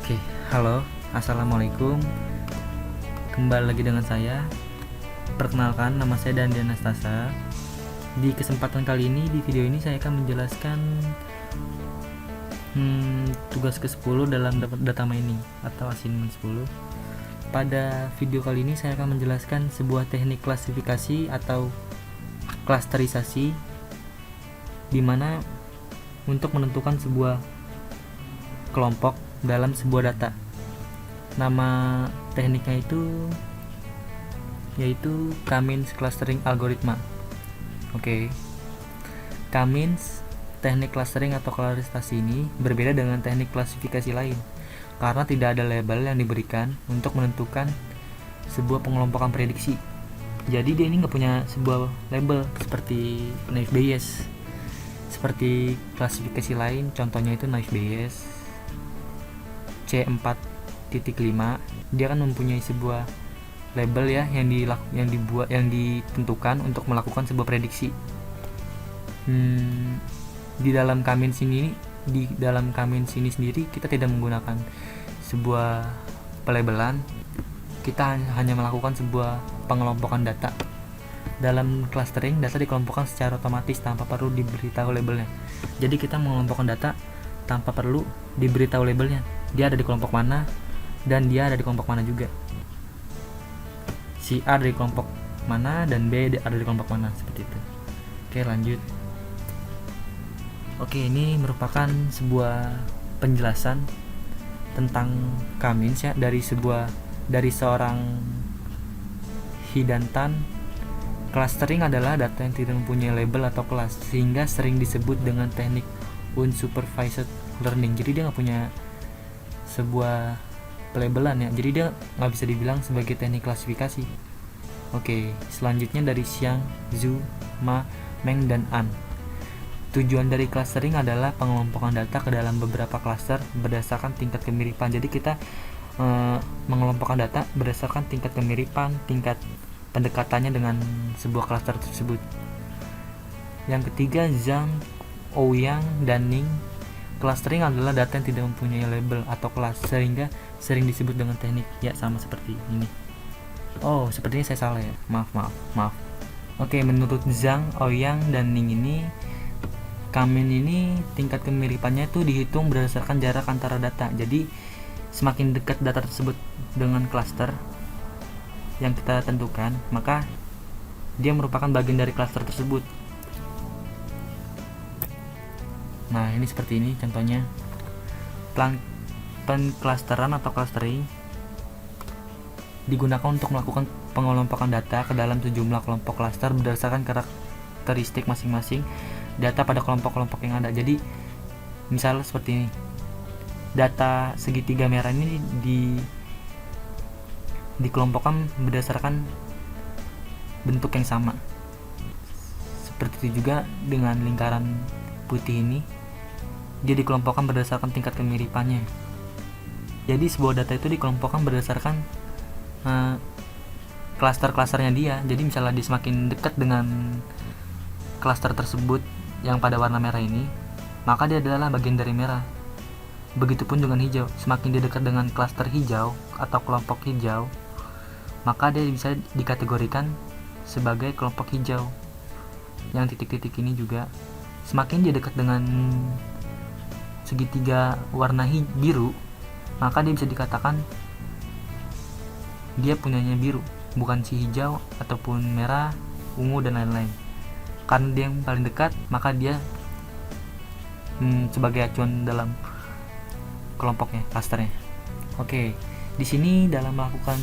Oke, halo, assalamualaikum. Kembali lagi dengan saya. Perkenalkan, nama saya Dandi Anastasa. Di kesempatan kali ini, di video ini saya akan menjelaskan tugas ke-10 dalam data mining atau assignment 10. Pada video kali ini saya akan menjelaskan sebuah teknik klasifikasi atau klasterisasi, di mana untuk menentukan sebuah kelompok dalam sebuah data. Nama tekniknya yaitu K-means clustering algoritma. Oke. K-means teknik clustering atau klasterisasi ini berbeda dengan teknik klasifikasi lain karena tidak ada label yang diberikan untuk menentukan sebuah pengelompokan prediksi. Jadi dia ini nggak punya sebuah label seperti Naive Bayes. Seperti klasifikasi lain, contohnya itu Naive Bayes C4.5, dia kan mempunyai sebuah label ya yang ditentukan untuk melakukan sebuah prediksi. Di dalam K-means ini sendiri kita tidak menggunakan sebuah pelabelan, kita hanya melakukan sebuah pengelompokan data. Dalam clustering, data dikelompokkan secara otomatis tanpa perlu diberitahu labelnya. Jadi kita mengelompokkan data tanpa perlu diberitahu labelnya, dia ada di kelompok mana dan dia ada di kelompok mana juga. Si A ada di kelompok mana dan B ada di kelompok mana, seperti itu. Oke, lanjut. Oke, ini merupakan sebuah penjelasan tentang K-means ya dari seorang Hidantan. Clustering adalah data yang tidak mempunyai label atau kelas, sehingga sering disebut dengan teknik unsupervised learning. Jadi dia nggak punya sebuah pelabelan ya, jadi dia nggak bisa dibilang sebagai teknik klasifikasi. Oke, selanjutnya dari Xiang, Zhu, Ma, Meng, dan An. Tujuan dari clustering adalah pengelompokan data ke dalam beberapa cluster berdasarkan tingkat kemiripan. Jadi kita mengelompokkan data berdasarkan tingkat kemiripan, tingkat pendekatannya dengan sebuah cluster tersebut. Yang ketiga, Zhang, Ouyang, dan Ning. Clustering adalah data yang tidak mempunyai label atau kelas, sehingga sering disebut dengan teknik ya sama seperti ini. Oh, sepertinya saya salah ya. Maaf. Oke, menurut Zhang, Ouyang, dan Ning ini, K-means ini tingkat kemiripannya itu dihitung berdasarkan jarak antara data. Jadi semakin dekat data tersebut dengan cluster yang kita tentukan, maka dia merupakan bagian dari cluster tersebut. Nah, ini seperti ini contohnya. Penclusteran atau clustering digunakan untuk melakukan pengelompokan data ke dalam sejumlah kelompok cluster berdasarkan karakteristik masing-masing data pada kelompok-kelompok yang ada. Jadi misalnya seperti ini, data segitiga merah ini dikelompokkan berdasarkan bentuk yang sama. Seperti itu juga dengan lingkaran putih ini, dia dikelompokkan berdasarkan tingkat kemiripannya. Jadi sebuah data itu dikelompokkan berdasarkan klaster-klasternya dia. Jadi misalnya dia semakin dekat dengan klaster tersebut yang pada warna merah ini, maka dia adalah bagian dari merah. Begitupun dengan hijau, semakin dia dekat dengan klaster hijau atau kelompok hijau, maka dia bisa dikategorikan sebagai kelompok hijau. Yang titik-titik ini juga, semakin dia dekat dengan segitiga warna biru, maka dia bisa dikatakan dia punyanya biru, bukan si hijau ataupun merah, ungu, dan lain-lain. Karena dia yang paling dekat, maka dia sebagai acuan dalam kelompoknya, clusternya. Oke, di sini dalam melakukan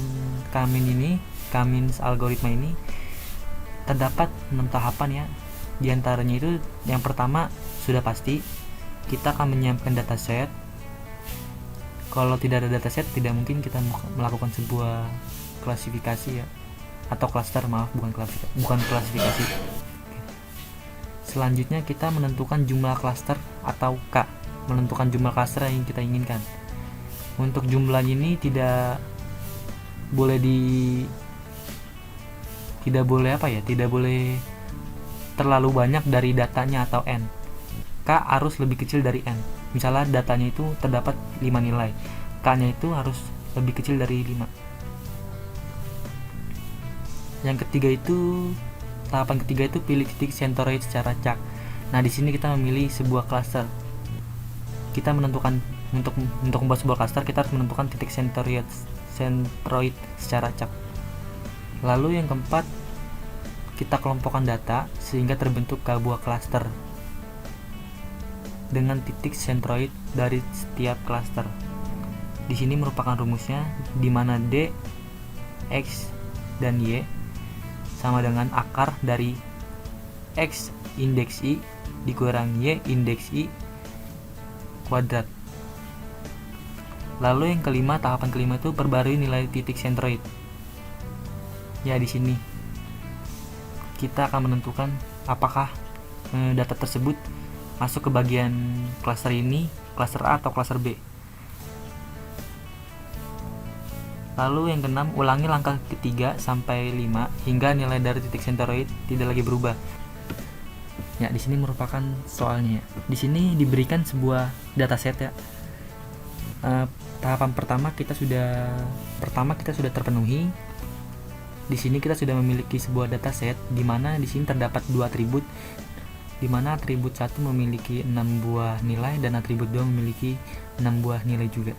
K-means algoritma ini terdapat 6 tahapan ya. Di antaranya itu yang pertama sudah pasti kita akan menyiapkan dataset. Kalau tidak ada dataset, tidak mungkin kita melakukan sebuah klasifikasi ya, atau cluster, bukan klasifikasi. Selanjutnya kita menentukan jumlah cluster atau K, menentukan jumlah cluster yang kita inginkan. Untuk jumlah ini tidak boleh terlalu banyak dari datanya atau n. K harus lebih kecil dari n. Misalnya datanya itu terdapat 5 nilai, K-nya itu harus lebih kecil dari 5. Yang ketiga itu, tahapan ketiga itu pilih titik centroid secara acak. Nah, di sini kita memilih sebuah cluster. Kita menentukan untuk membuat sebuah cluster, kita harus menentukan titik centroid secara acak. Lalu yang keempat, kita kelompokkan data sehingga terbentuk sebuah cluster dengan titik centroid dari setiap cluster. Di sini merupakan rumusnya, di mana D, X, dan Y sama dengan akar dari X indeks I dikurang Y indeks I kuadrat. Lalu yang kelima, tahapan kelima itu perbarui nilai titik centroid. Ya, di sini kita akan menentukan apakah data tersebut masuk ke bagian cluster ini, cluster A atau cluster B. Lalu yang keenam, ulangi langkah ketiga sampai 5 hingga nilai dari titik centroid tidak lagi berubah. Ya, di sini merupakan soalnya. Di sini diberikan sebuah dataset ya. Tahapan pertama kita sudah terpenuhi. Di sini kita sudah memiliki sebuah dataset di mana di sini terdapat dua atribut, di mana atribut 1 memiliki 6 buah nilai dan atribut 2 memiliki 6 buah nilai juga.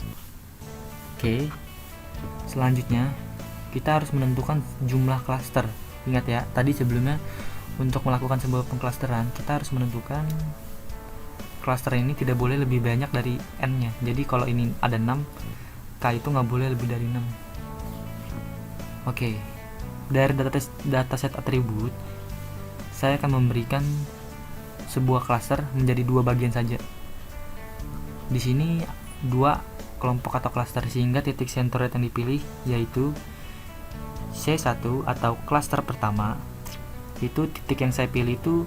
Oke. Selanjutnya, kita harus menentukan jumlah klaster. Ingat ya, tadi sebelumnya untuk melakukan sebuah pengklasteran, kita harus menentukan klaster ini tidak boleh lebih banyak dari n-nya. Jadi kalau ini ada 6, K itu nggak boleh lebih dari 6. Oke. Dari dataset atribut, saya akan memberikan sebuah klaster menjadi dua bagian saja. Di sini dua kelompok atau klaster, sehingga titik centroid yang dipilih yaitu C1 atau klaster pertama. Itu titik yang saya pilih itu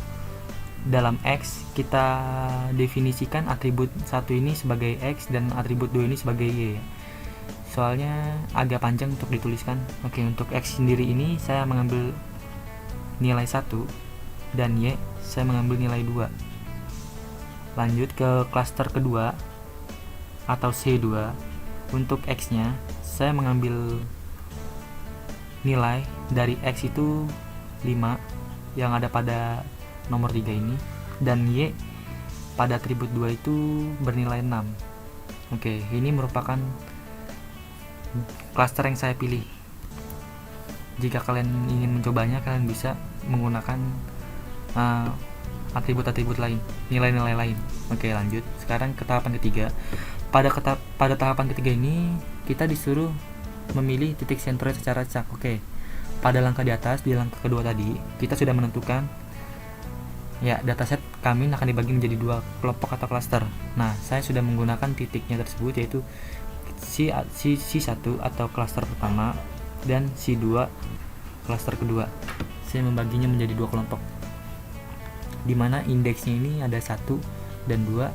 dalam X, kita definisikan atribut 1 ini sebagai X dan atribut 2 ini sebagai Y. Soalnya agak panjang untuk dituliskan. Oke, untuk X sendiri ini saya mengambil nilai 1 dan Y saya mengambil nilai 2. Lanjut ke klaster kedua atau C2. Untuk X nya saya mengambil nilai dari X itu 5 yang ada pada nomor 3 ini, dan Y pada atribut 2 itu bernilai 6. Oke, ini merupakan klaster yang saya pilih. Jika kalian ingin mencobanya, kalian bisa menggunakan atribut-atribut lain, nilai-nilai lain. Oke, lanjut. Sekarang ke tahapan ketiga. Pada tahapan ketiga ini kita disuruh memilih titik centroid secara acak. Oke. Pada langkah di atas, di langkah kedua tadi, kita sudah menentukan ya, dataset kami akan dibagi menjadi dua kelompok atau klaster. Nah, saya sudah menggunakan titiknya tersebut, yaitu C1 atau klaster pertama dan C2 klaster kedua. Saya membaginya menjadi dua kelompok, dimana indeksnya ini ada 1 dan 2,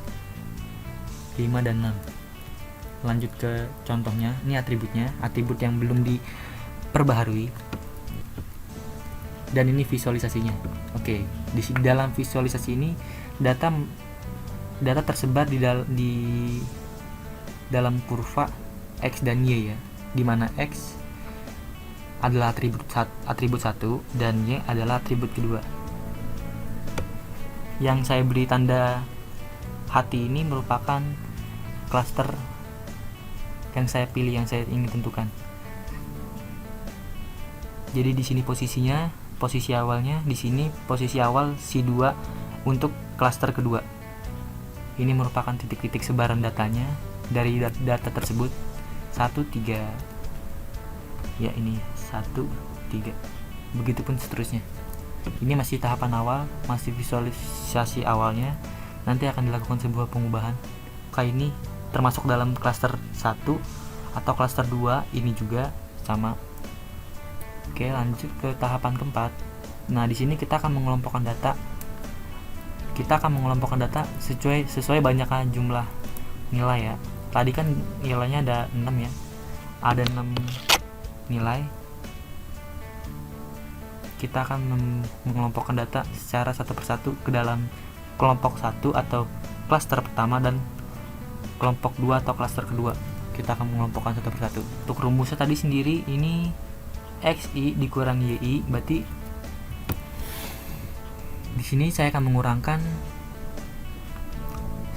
5 dan 6. Lanjut ke contohnya. Ini atributnya, atribut yang belum diperbaharui, dan ini visualisasinya. Oke, di dalam visualisasi ini data tersebar di dalam kurva X dan Y ya, dimana X adalah atribut 1 dan Y adalah atribut kedua. Yang saya beri tanda hati ini merupakan klaster yang saya pilih, yang saya ingin tentukan. Jadi di sini posisi awalnya, di sini posisi awal C2 untuk klaster kedua. Ini merupakan titik-titik sebaran datanya dari data tersebut. 1, 3. Ya, ini 1, 3. Begitupun seterusnya. Ini masih tahapan awal, masih visualisasi awalnya. Nanti akan dilakukan sebuah pengubahan. Kali ini termasuk dalam klaster 1 atau klaster 2, ini juga sama. Oke, lanjut ke tahapan keempat. Nah, di sini kita akan mengelompokkan data. Kita akan mengelompokkan data sesuai banyaknya jumlah nilai ya. Tadi kan nilainya ada 6 ya. Ada 6 nilai. Kita akan mengelompokkan data secara satu persatu ke dalam kelompok 1 atau klaster pertama dan kelompok 2 atau klaster kedua. kita akan mengelompokkan satu persatu. Untuk rumusnya tadi sendiri ini XI dikurang YI, berarti di sini saya akan mengurangkan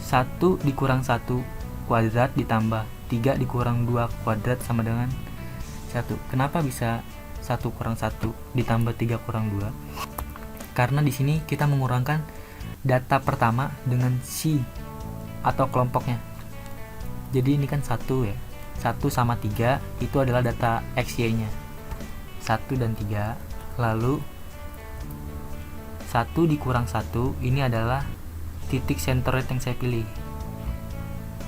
1 dikurang 1 kuadrat ditambah 3 dikurang 2 kuadrat sama dengan 1. Kenapa bisa 1 kurang 1 ditambah 3 kurang 2? Karena di sini kita mengurangkan data pertama dengan si atau kelompoknya. Jadi ini kan 1 ya. 1 sama 3 itu adalah data XY-nya. 1 dan 3. Lalu 1 dikurang 1 ini adalah titik centered yang saya pilih.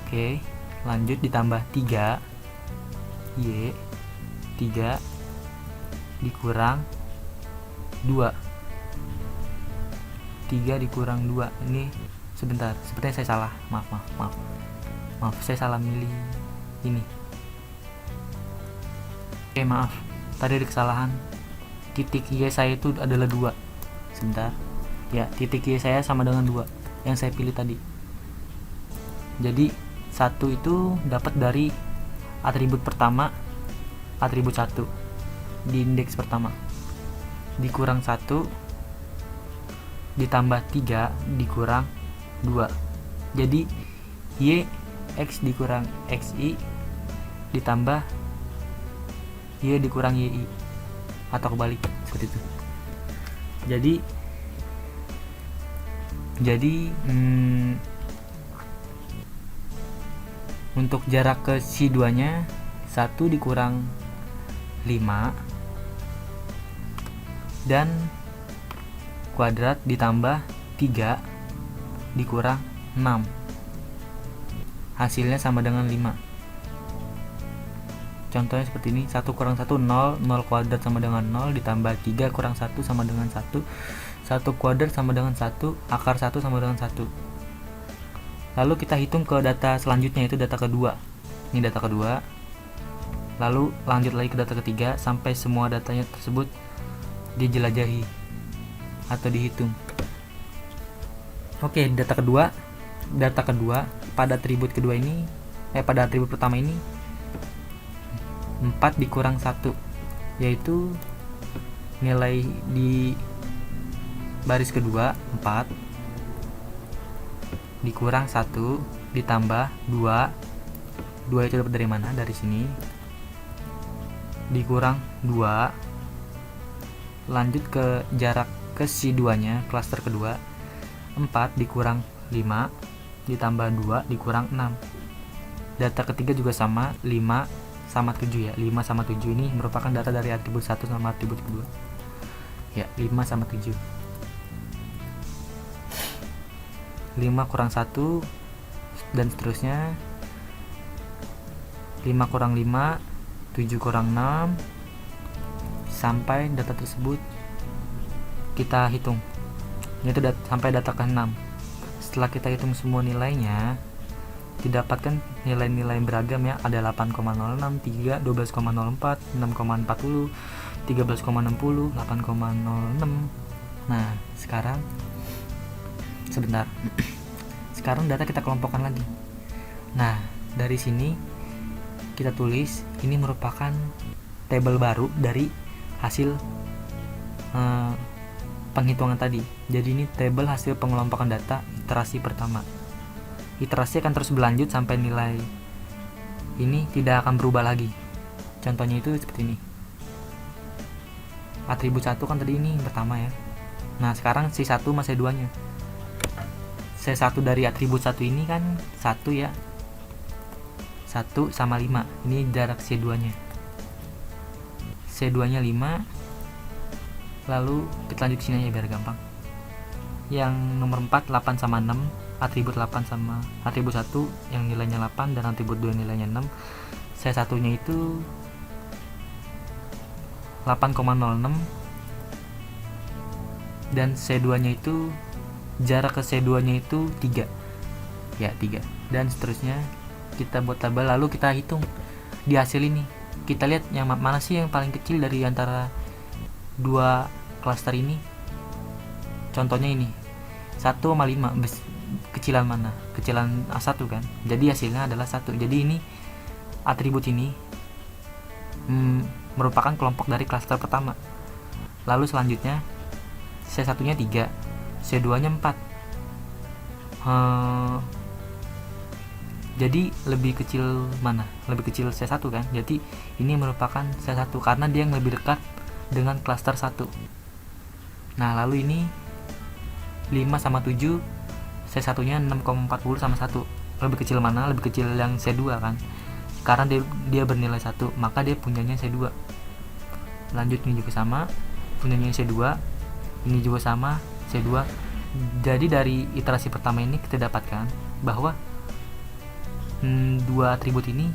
Oke, lanjut ditambah 3 Y 3 dikurang 2. 3 dikurang 2 ini sebentar, sepertinya saya salah. Maaf, saya salah milih ini. Oke, maaf, tadi ada kesalahan. Titik Y saya itu adalah 2. Sebentar ya, titik Y saya sama dengan 2 yang saya pilih tadi. Jadi 1 itu dapat dari atribut pertama, atribut 1 di indeks pertama, dikurang 1 ditambah 3 dikurang 2. Jadi Y X dikurang XI ditambah Y dikurang YI, atau kebalik seperti itu. Jadi untuk jarak ke si 2 nya 1 dikurang 5 dan kuadrat ditambah 3 dikurang 6, hasilnya sama dengan 5. Contohnya seperti ini, 1 kurang 1 0, 0 kuadrat sama dengan 0 ditambah 3 kurang 1 sama dengan 1, 1 kuadrat sama dengan 1, akar 1 sama dengan 1. Lalu kita hitung ke data selanjutnya, yaitu data kedua. Ini data kedua. Lalu lanjut lagi ke data ketiga sampai semua datanya tersebut dijelajahi atau dihitung. Oke, data kedua pada atribut kedua ini, pada atribut pertama ini 4 dikurang 1, yaitu nilai di baris kedua 4 dikurang 1 ditambah 2 itu dapat dari mana? Dari sini, dikurang 2, lanjut ke jarak ke si 2 nya, klaster kedua 4 dikurang 5 ditambah 2 dikurang 6. Data ketiga juga sama, 5 sama 7 ya. 5 sama 7 ini merupakan data dari atribut 1 sama atribut kedua ya. 5 sama 7, 5 kurang 1 dan seterusnya, 5 kurang 5, 7 kurang 6, sampai data tersebut kita hitung, yaitu sampai data ke-6. Setelah kita hitung semua nilainya, didapatkan nilai-nilai beragam ya. Ada 8,06, 3, 12,04, 6,40, 13,60, 8,06. Nah, sekarang data kita kelompokkan lagi. Nah, dari sini kita tulis ini merupakan tabel baru dari hasil penghitungan tadi. Jadi ini tabel hasil pengelompokan data iterasi pertama. Iterasi akan terus berlanjut sampai nilai ini tidak akan berubah lagi. Contohnya itu seperti ini. Atribut 1 kan tadi ini pertama ya. Nah, sekarang C1 sama C2 nya. C1 dari atribut 1 ini kan 1 ya. 1 sama 5. Ini jarak C2 nya. C2 nya 5. Lalu kita lanjut sini aja biar gampang. Yang nomor 4 8 sama 6, atribut 8 sama atribut 1 yang nilainya 8 dan atribut 2 nilainya 6. C1 nya itu 8,06 dan C2 nya itu jarak ke C2 nya itu 3 ya, 3 dan seterusnya. Kita buat tabel lalu kita hitung di hasil ini. Kita lihat yang mana sih yang paling kecil dari antara dua klaster ini. Contohnya ini 1 sama 5, kecilan mana? Kecilan A1 kan. Jadi hasilnya adalah 1. Jadi ini atribut ini merupakan kelompok dari klaster pertama. Lalu selanjutnya C1 nya 3, C2 nya 4. Jadi lebih kecil mana? Lebih kecil C1 kan? Jadi ini merupakan C1 karena dia yang lebih dekat dengan klaster 1. Nah, lalu ini 5 sama 7, C1 nya 6,40 sama 1. Lebih kecil mana? Lebih kecil yang C2 kan? Karena dia bernilai 1, maka dia punyanya C2. Lanjut, ini juga sama, punyanya C2, ini juga sama, C2. Jadi dari iterasi pertama ini kita dapatkan bahwa dua atribut ini,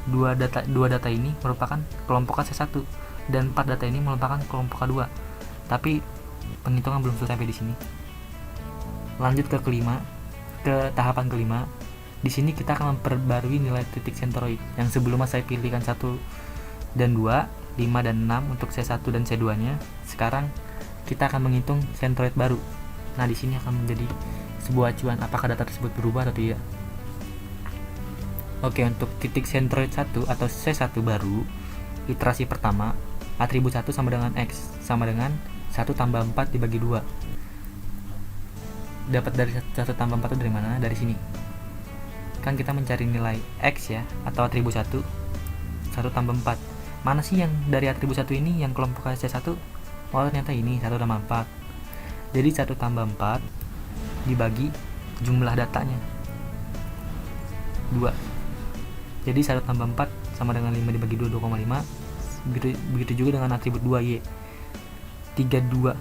dua data ini merupakan kelompok C1 dan 4 data ini merupakan kelompok K2. Tapi penghitungan belum selesai sampai di sini. Lanjut ke tahapan kelima. Di sini kita akan memperbarui nilai titik sentroid yang sebelumnya saya pilihkan 1 dan 2, 5 dan 6 untuk C1 dan C2-nya. Sekarang kita akan menghitung sentroid baru. Nah, di sini akan menjadi sebuah acuan apakah data tersebut berubah atau tidak. Oke, untuk titik sentroid 1 atau C1 baru, iterasi pertama, atribut 1 sama dengan X, sama dengan 1 tambah 4 dibagi 2. Dapat dari 1 tambah 4 itu dari mana? Dari sini. Kan kita mencari nilai X ya, atau atribut 1 tambah 4. Mana sih yang dari atribut 1 ini yang kelompok C1? Oh, ternyata ini 1 tambah 4. Jadi 1 tambah 4 dibagi jumlah datanya 2. Jadi 1 tambah 4 sama dengan 5 dibagi 2, 2,5. Begitu juga dengan atribut 2Y, 32.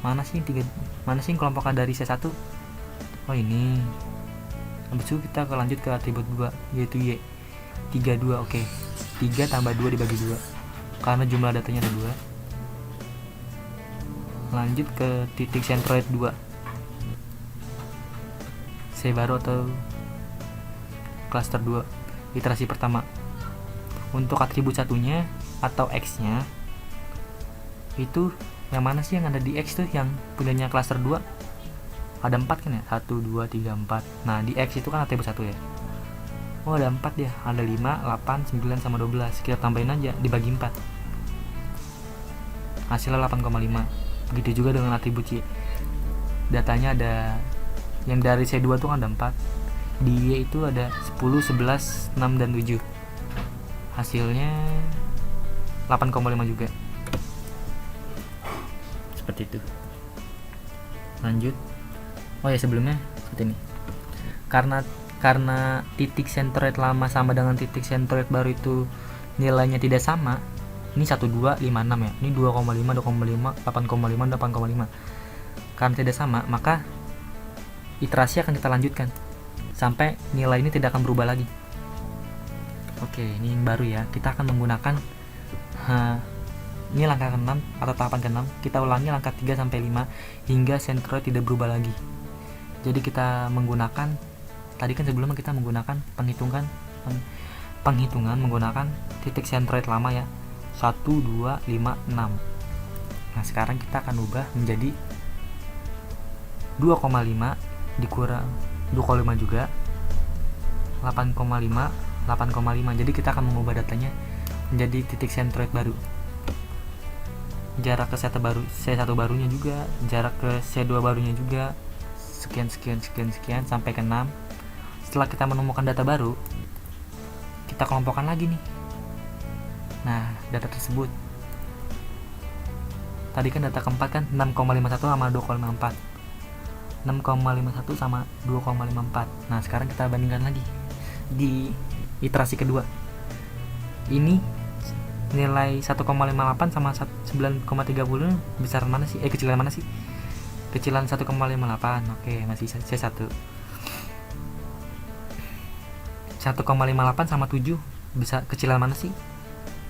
Mana sih kelompok dari C1? Oh, ini. Habis itu kita lanjut ke atribut 2, yaitu Y, 32. Oke, 3 tambah 2 dibagi 2 karena jumlah datanya ada 2. Lanjut ke titik sentroid 2, C baru atau cluster 2, iterasi pertama. Untuk atribut satunya atau X nya itu yang mana sih yang ada di X tuh, yang punyanya cluster 2? Ada 4 kan ya? 1, 2, 3, 4. Nah, di X itu kan atribut 1 ya. Oh, ada 4 ya. Ada 5, 8, 9 sama 12. Kita tambahin aja dibagi 4. Hasilnya 8,5. Begitu juga dengan atribut Y. Datanya ada yang dari C2 tuh kan ada 4. Di Y itu ada 10, 11, 6 dan 7. Hasilnya 8,5 juga. Seperti itu. Lanjut. Oh ya, sebelumnya seperti ini. Karena titik sentroid lama sama dengan titik sentroid baru itu nilainya tidak sama. Ini 1, 2, 5, 6 ya. Ini 2,5, 2,5, 8,5, 8,5. Karena tidak sama, maka iterasi akan kita lanjutkan sampai nilai ini tidak akan berubah lagi. Oke, ini yang baru ya. Kita akan menggunakan ini langkah ke-6 atau tahapan ke-6. Kita ulangi langkah 3 sampai 5 hingga sentroid tidak berubah lagi. Jadi kita menggunakan, tadi kan sebelumnya kita menggunakan penghitungan menggunakan titik sentroid lama ya. 1, 2, 5, 6. Nah, sekarang kita akan ubah menjadi 2,5 dikurang 2,5 juga 8,5, 8,5. Jadi kita akan mengubah datanya menjadi titik sentroid baru. Jarak ke C1 barunya juga, jarak ke C2 barunya juga, sekian sampai ke 6. Setelah kita menemukan data baru, kita kelompokkan lagi nih. Nah, data tersebut tadi kan data keempat kan 6,51 sama 2,54. 6,51 sama 2,54. Nah, sekarang kita bandingkan lagi di iterasi kedua. Ini nilai 1,58 sama 9,30 besar mana sih? Kecilan mana sih? Kecilan 1,58. Oke, masih C1. 1,58 sama 7 bisa kecilan mana sih?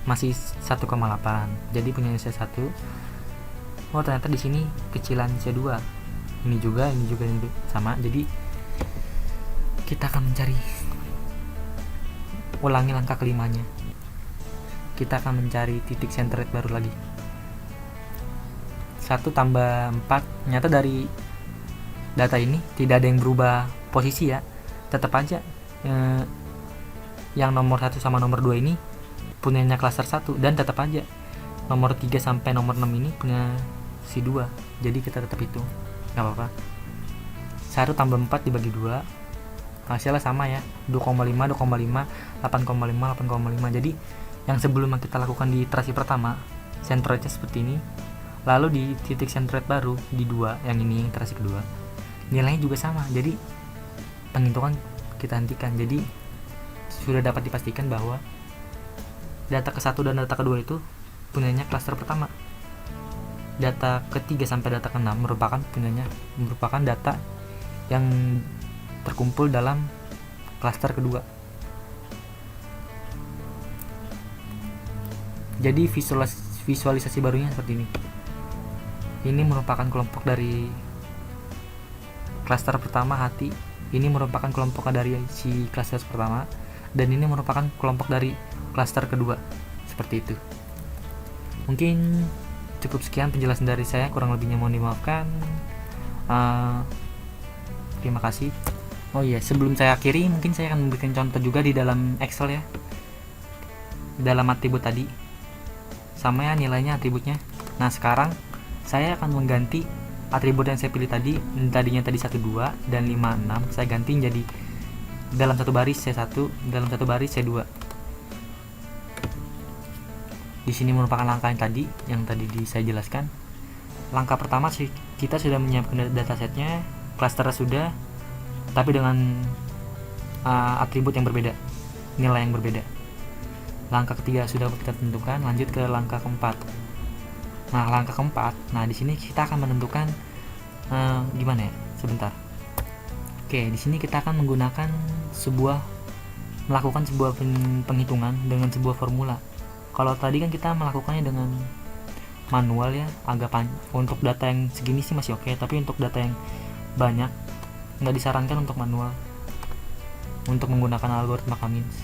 Masih 1,8. Jadi punya C1. Oh, ternyata di sini kecilan C2. Ini juga sama. Jadi kita akan mencari, ulangi langkah kelimanya. Kita akan mencari titik sentroid baru lagi. 1 tambah 4. Ternyata dari data ini tidak ada yang berubah posisi ya. Tetap aja yang nomor 1 sama nomor 2 ini punyanya klaster 1, dan tetap aja nomor 3 sampai nomor 6 ini punya si 2. Jadi kita tetap hitung, nggak apa-apa. 1 tambah 4 dibagi 2, hasilnya sama ya, 2,5, 2,5, 8,5, 8,5. Jadi yang sebelumnya kita lakukan di iterasi pertama, centroidnya seperti ini, lalu di titik centroid baru di 2, yang ini iterasi kedua, nilainya juga sama. Jadi penghitungan kita hentikan. Jadi sudah dapat dipastikan bahwa data ke-1 dan data kedua itu punyanya klaster pertama. Data ke-3 sampai data ke-6 merupakan data yang terkumpul dalam klaster kedua. Jadi visualisasi barunya seperti ini. Ini merupakan kelompok dari klaster pertama hati. Ini merupakan kelompok dari si klaster pertama, dan ini merupakan kelompok dari klaster kedua. Seperti itu. Mungkin cukup sekian penjelasan dari saya, kurang lebihnya mohon dimaafkan. Terima kasih. Oh iya, sebelum saya akhiri, mungkin saya akan memberikan contoh juga di dalam Excel ya, dalam atribut tadi, sama ya nilainya atributnya. Nah sekarang saya akan mengganti atribut yang saya pilih tadinya tadi 1, 2, dan 5, 6, saya ganti jadi dalam satu baris C1, dalam satu baris C2. Di sini merupakan langkah yang tadi saya jelaskan. Langkah pertama kita sudah menyiapkan datasetnya, klaster sudah, tapi dengan atribut yang berbeda, nilai yang berbeda. Langkah ketiga sudah kita tentukan, lanjut ke langkah keempat. Nah langkah keempat, di sini kita akan menentukan gimana ya? Sebentar. Oke, di sini kita akan menggunakan melakukan sebuah penghitungan dengan sebuah formula. Kalau tadi kan kita melakukannya dengan manual ya, untuk data yang segini sih masih oke, tapi untuk data yang banyak nggak disarankan untuk manual, untuk menggunakan algoritma Cummins.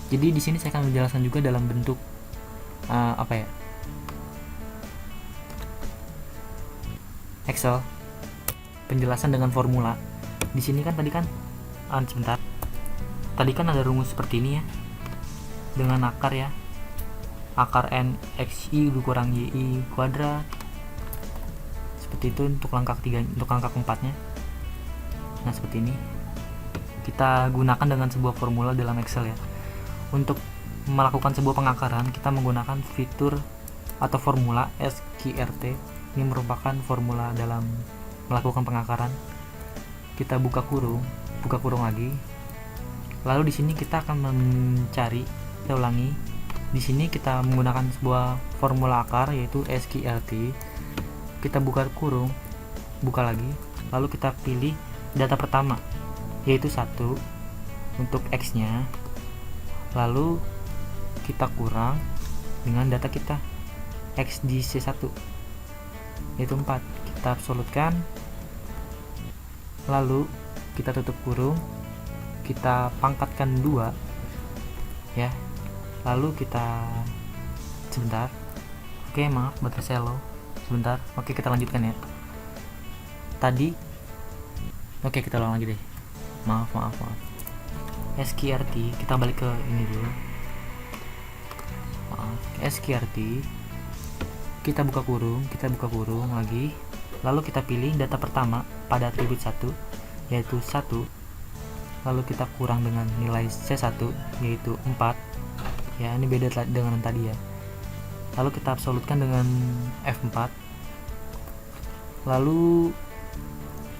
Jadi di sini saya akan menjelaskan juga dalam bentuk Excel, penjelasan dengan formula. Di sini kan tadi kan ada rumus seperti ini ya, dengan akar ya, akar n xi dikurang yi kuadrat, seperti itu untuk langkah ketiga, untuk langkah keempatnya. Nah seperti ini kita gunakan dengan sebuah formula dalam Excel ya. Untuk melakukan sebuah pengakaran, kita menggunakan fitur atau formula SQRT. Ini merupakan formula dalam melakukan pengakaran. Kita buka kurung lagi. Lalu di sini kita akan mencari, kita ulangi. Di sini kita menggunakan sebuah formula akar yaitu SQRT. Kita buka kurung, buka lagi. Lalu kita pilih data pertama yaitu 1 untuk X-nya. Lalu kita kurang dengan data kita X di C1 yaitu 4, kita absolutkan, lalu kita tutup kurung, kita pangkatkan 2 ya, lalu kita sebentar, oke maaf baterai saya low sebentar, oke kita lanjutkan ya tadi, oke kita ulang lagi deh, maaf SQRT, kita balik ke ini dulu. SQRT, kita buka kurung lagi, lalu kita pilih data pertama pada atribut 1 yaitu 1, lalu kita kurang dengan nilai C1 yaitu 4 ya, ini beda dengan tadi ya. Lalu kita absolutkan dengan F4, lalu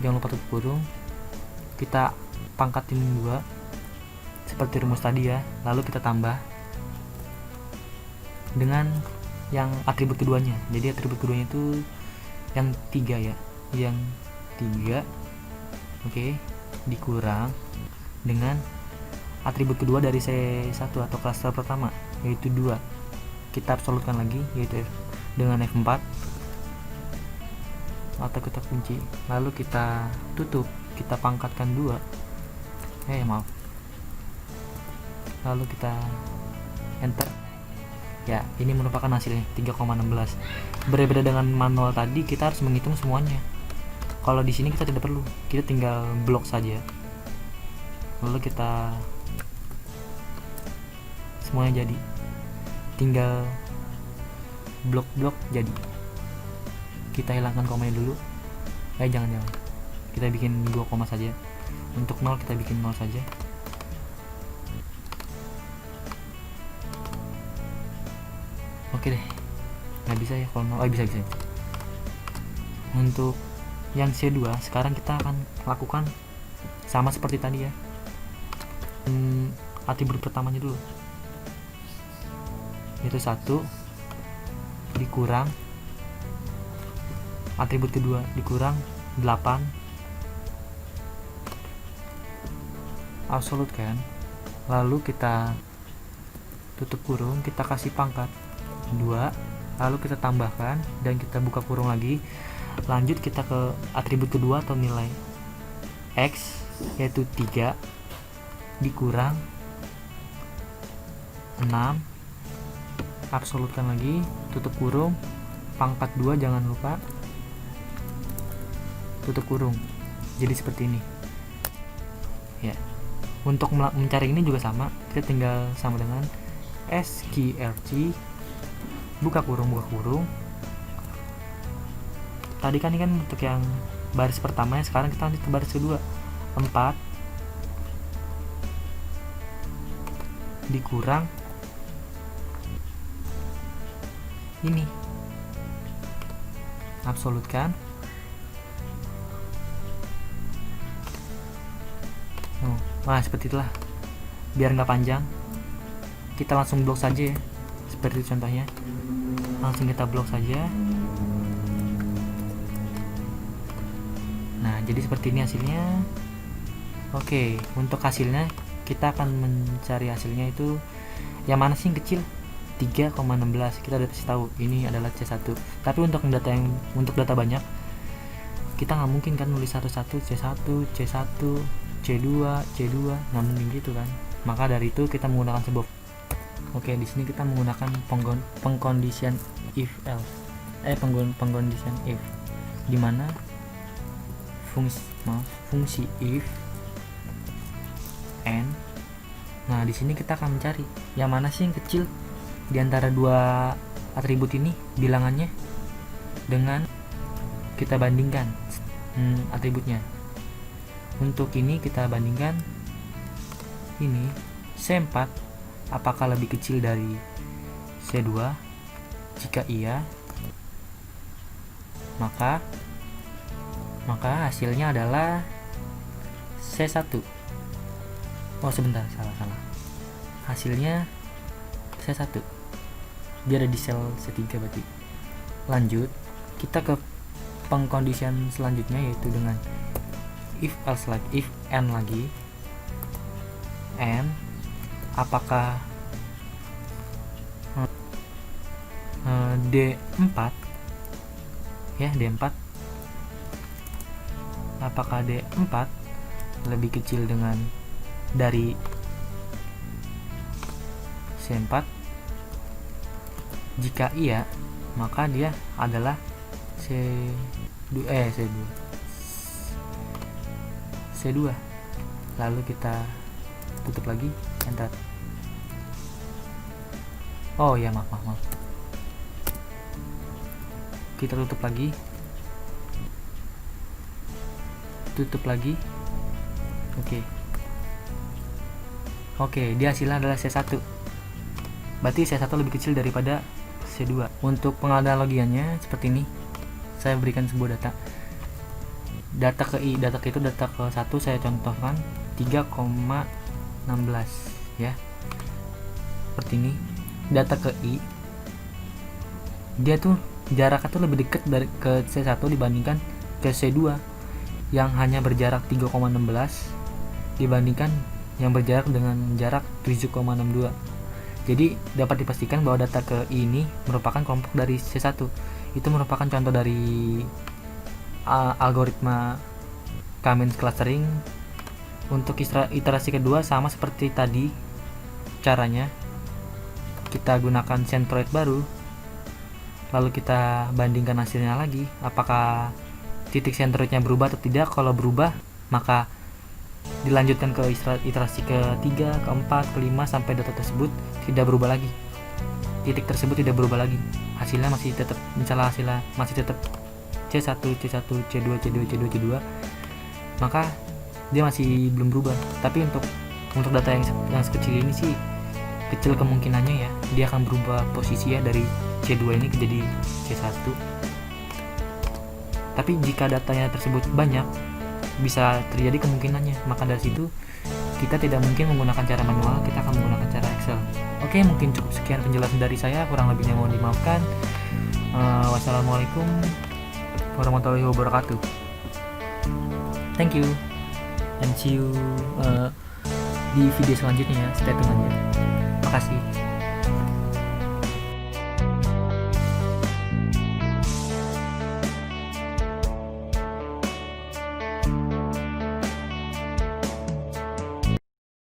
jangan lupa tutup kurung, kita pangkatin 2 seperti rumus tadi ya, lalu kita tambah dengan yang atribut keduanya. Jadi atribut keduanya itu yang 3 ya, yang 3, oke, dikurang dengan atribut kedua dari C1 atau klaster pertama yaitu 2, kita absolutkan lagi yaitu dengan F4 atau kita kunci, lalu kita tutup, kita pangkatkan 2, lalu kita enter ya. Ini merupakan hasilnya 3,16. Berbeda dengan manual tadi, kita harus menghitung semuanya. Kalau di sini kita tidak perlu, kita tinggal blok saja, lalu kita semuanya jadi, tinggal blok-blok jadi. Kita hilangkan komanya dulu, jangan, kita bikin 2 koma saja. Untuk 0 kita bikin 0 saja. Oke deh, nggak bisa ya kalau 0. Bisa. Untuk yang C2 sekarang kita akan lakukan sama seperti tadi ya. Atribut pertamanya dulu, yaitu 1 dikurang atribut kedua dikurang 8 absolute kan. Lalu kita tutup kurung, kita kasih pangkat 2, lalu kita tambahkan dan kita buka kurung lagi. Lanjut kita ke atribut kedua atau nilai X, yaitu 3 dikurang 6, absolutkan lagi, tutup kurung, pangkat 2 jangan lupa, tutup kurung. Jadi seperti ini ya. Untuk mencari ini juga sama, kita tinggal sama dengan sqrt, buka kurung. Tadi kan ini kan untuk yang baris pertama, sekarang kita lanjut ke baris kedua. 4 dikurang ini, absolutkan. Nah seperti itulah, biar nggak panjang kita langsung blok saja ya, seperti contohnya. Langsung kita blok saja. Nah jadi seperti ini hasilnya. Oke, untuk hasilnya kita akan mencari hasilnya itu yang mana sih yang kecil, 3,16. Kita udah kasih tahu ini adalah C1. Tapi untuk data banyak, kita nggak mungkin kan nulis satu-satu C1, C2, nggak mungkin gitu kan. Maka dari itu kita menggunakan sebuah di sini kita menggunakan pengkondisian if else, pengkondisian if, dimana fungsi if n. Nah di sini kita akan mencari yang mana sih yang kecil di antara dua atribut ini bilangannya, dengan kita bandingkan atributnya. Untuk ini kita bandingkan ini C4 apakah lebih kecil dari C2. Jika iya, maka hasilnya adalah C1. Oh sebentar, salah. Hasilnya C1. Dia ada di sel C3 berarti. Lanjut, kita ke pengkondisian selanjutnya, yaitu dengan if else lagi, if n lagi. N apakah D4 ya, D4 apakah D4 lebih kecil dari C4. Jika iya, maka dia adalah C2. Lalu kita tutup lagi, enter. Oh ya, maaf. Kita tutup lagi. Oke, dia hasilnya adalah C1. Berarti C1 lebih kecil daripada C2. Untuk penganalogiannya seperti ini. Saya berikan sebuah data ke I, data ke 1 saya contohkan 3,16 ya. Seperti ini. Data ke I, dia tuh jaraknya tuh lebih dekat dari ke C1 dibandingkan ke C2 yang hanya berjarak 3,16 dibandingkan yang berjarak dengan jarak 7,62. Jadi dapat dipastikan bahwa data ke I ini merupakan kelompok dari C1. Itu merupakan contoh dari algoritma K-means clustering. Untuk iterasi kedua sama seperti tadi caranya. Kita gunakan centroid baru, lalu kita bandingkan hasilnya lagi, apakah titik centroidnya berubah atau tidak. Kalau berubah, maka dilanjutkan ke iterasi ketiga, keempat, kelima sampai data tersebut tidak berubah lagi, titik tersebut tidak berubah lagi, hasilnya masih tetap, misalnya hasilnya masih tetap C1, C1, C2, C2, C2, C2, maka dia masih belum berubah. Tapi untuk data yang sekecil ini sih kecil kemungkinannya ya dia akan berubah posisi ya dari C2 ini jadi C1. Tapi jika datanya tersebut banyak, bisa terjadi kemungkinannya. Maka dari situ kita tidak mungkin menggunakan cara manual, kita akan menggunakan cara Excel. Oke, mungkin cukup sekian penjelasan dari saya, kurang lebihnya mohon dimaafkan. Wassalamualaikum warahmatullahi wabarakatuh. Thank you and see you di video selanjutnya ya. Stay tune aja. Makasih.